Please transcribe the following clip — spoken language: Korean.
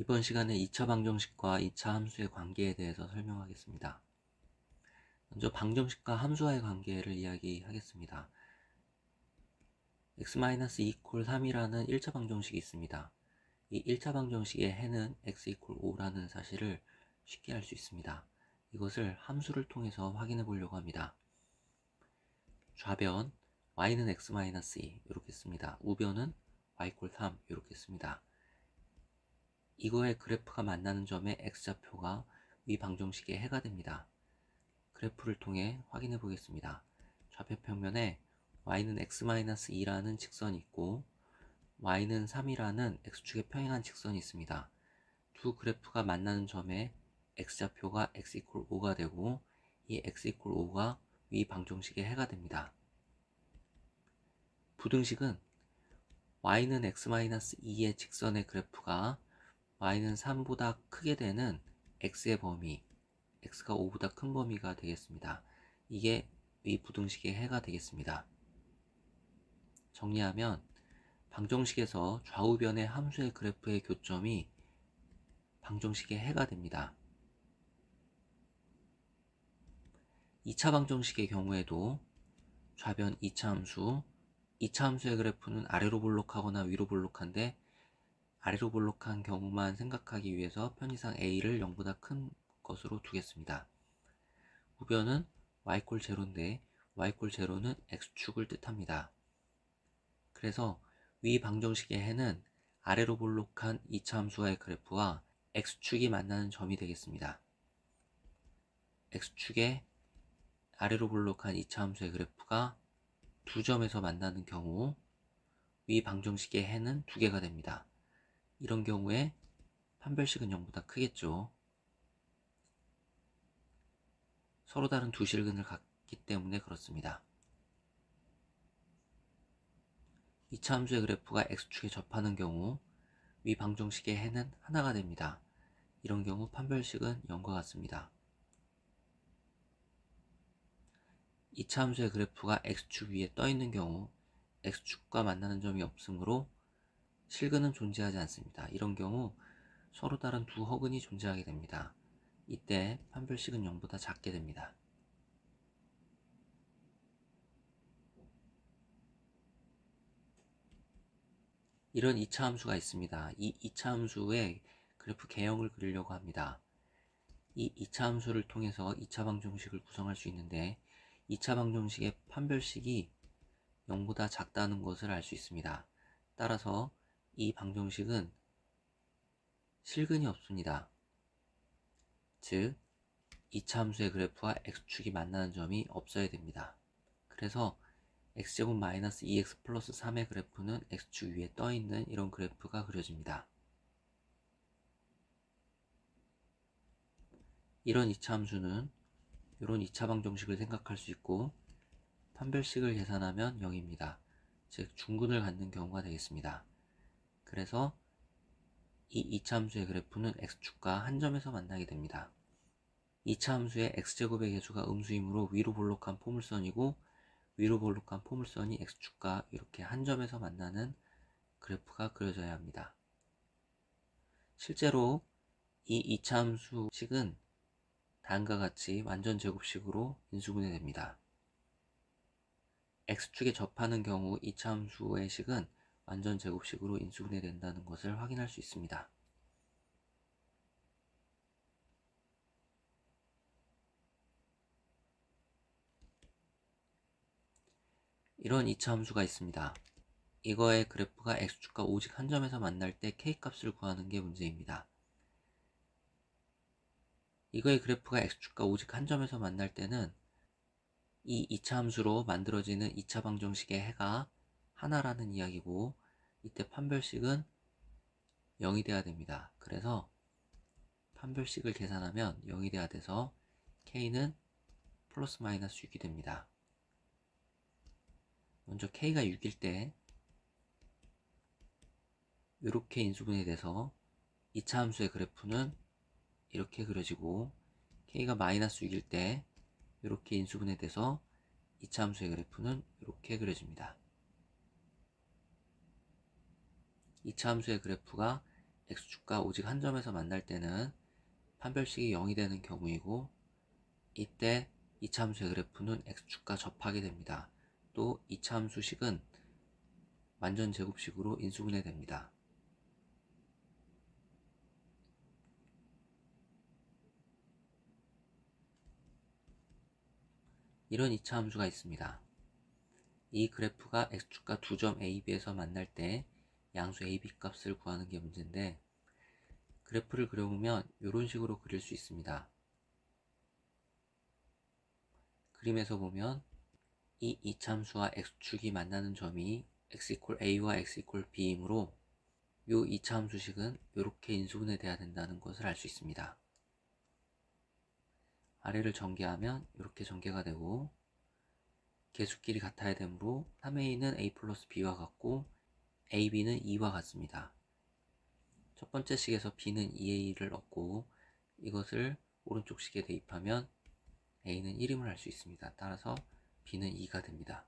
이번 시간에 2차 방정식과 2차 함수의 관계에 대해서 설명하겠습니다. 먼저 방정식과 함수와의 관계를 이야기하겠습니다. x-2 = 3이라는 1차 방정식이 있습니다. 이 1차 방정식의 해는 x = 5라는 사실을 쉽게 알 수 있습니다. 이것을 함수를 통해서 확인해 보려고 합니다. 좌변 y는 x-2 이렇게 씁니다. 우변은 y = 3 이렇게 씁니다. 이거의 그래프가 만나는 점의 x좌표가 위 방정식의 해가 됩니다. 그래프를 통해 확인해 보겠습니다. 좌표 평면에 y는 x-2라는 직선이 있고 y는 3이라는 x축에 평행한 직선이 있습니다. 두 그래프가 만나는 점에 x좌표가 x = 5가 되고 이 x = 5가 위 방정식의 해가 됩니다. 부등식은 y는 x-2의 직선의 그래프가 y는 3보다 크게 되는 x의 범위, x가 5보다 큰 범위가 되겠습니다. 이게 위 부등식의 해가 되겠습니다. 정리하면 방정식에서 좌우변의 함수의 그래프의 교점이 방정식의 해가 됩니다. 2차 방정식의 경우에도 좌변 2차 함수, 2차 함수의 그래프는 아래로 볼록하거나 위로 볼록한데 아래로 볼록한 경우만 생각하기 위해서 편의상 a를 0보다 큰 것으로 두겠습니다. 우변은 y = 0인데 y = 0는 x축을 뜻합니다. 그래서 위 방정식의 해는 아래로 볼록한 2차 함수와의 그래프와 x축이 만나는 점이 되겠습니다. x축의 아래로 볼록한 2차 함수의 그래프가 두 점에서 만나는 경우 위 방정식의 해는 두 개가 됩니다. 이런 경우에 판별식은 0보다 크겠죠. 서로 다른 두 실근을 갖기 때문에 그렇습니다. 2차 함수의 그래프가 x축에 접하는 경우 위 방정식의 해는 하나가 됩니다. 이런 경우 판별식은 0과 같습니다. 2차 함수의 그래프가 x축 위에 떠 있는 경우 x축과 만나는 점이 없으므로 실근은 존재하지 않습니다. 이런 경우 서로 다른 두 허근이 존재하게 됩니다. 이때 판별식은 0보다 작게 됩니다. 이런 2차 함수가 있습니다. 이 2차 함수의 그래프 개형을 그리려고 합니다. 이 2차 함수를 통해서 2차 방정식을 구성할 수 있는데 2차 방정식의 판별식이 0보다 작다는 것을 알 수 있습니다. 따라서 이 방정식은 실근이 없습니다. 즉 2차 함수의 그래프와 x축이 만나는 점이 없어야 됩니다. 그래서 x제곱 마이너스 2x 플러스 3의 그래프는 x축 위에 떠있는 이런 그래프가 그려집니다. 이런 2차 함수는 이런 2차 방정식을 생각할 수 있고 판별식을 계산하면 0입니다. 즉 중근을 갖는 경우가 되겠습니다. 그래서 이 2차 함수의 그래프는 x축과 한 점에서 만나게 됩니다. 2차 함수의 x제곱의 개수가 음수이므로 위로 볼록한 포물선이고 위로 볼록한 포물선이 x축과 이렇게 한 점에서 만나는 그래프가 그려져야 합니다. 실제로 이 2차 함수식은 다음과 같이 완전 제곱식으로 인수분해 됩니다. x축에 접하는 경우 2차 함수의 식은 완전 제곱식으로 인수분해 된다는 것을 확인할 수 있습니다. 이런 2차 함수가 있습니다. 이거의 그래프가 x축과 오직 한 점에서 만날 때 k값을 구하는 게 문제입니다. 이거의 그래프가 x축과 오직 한 점에서 만날 때는 이 2차 함수로 만들어지는 2차 방정식의 해가 하나라는 이야기고 이때 판별식은 0이 돼야 됩니다. 그래서 판별식을 계산하면 0이 돼야 돼서 k는 플러스 마이너스 6이 됩니다. 먼저 k가 6일 때 이렇게 인수분해 돼서 2차 함수의 그래프는 이렇게 그려지고 k가 마이너스 6일 때 이렇게 인수분해 돼서 2차 함수의 그래프는 이렇게 그려집니다. 2차 함수의 그래프가 x축과 오직 한 점에서 만날 때는 판별식이 0이 되는 경우이고, 이때 이차함수의 그래프는 x축과 접하게 됩니다. 또 이차함수식은 완전 제곱식으로 인수분해됩니다. 이런 이차함수가 있습니다. 이 그래프가 x축과 두 점 A, B에서 만날 때 양수 A, B 값을 구하는 게 문제인데, 그래프를 그려보면 이런 식으로 그릴 수 있습니다. 그림에서 보면 이 이차함수와 x축이 만나는 점이 x A와 x B이므로 이 이차함수식은 이렇게 인수분해 돼야 된다는 것을 알 수 있습니다. 아래를 전개하면 이렇게 전개가 되고, 계수끼리 같아야 되므로 3a는 a 플러스 b와 같고 ab는 2와 같습니다. 첫 번째 식에서 b는 2a를 얻고 이것을 오른쪽 식에 대입하면 a는 1임을 알 수 있습니다. 따라서 b는 2가 됩니다.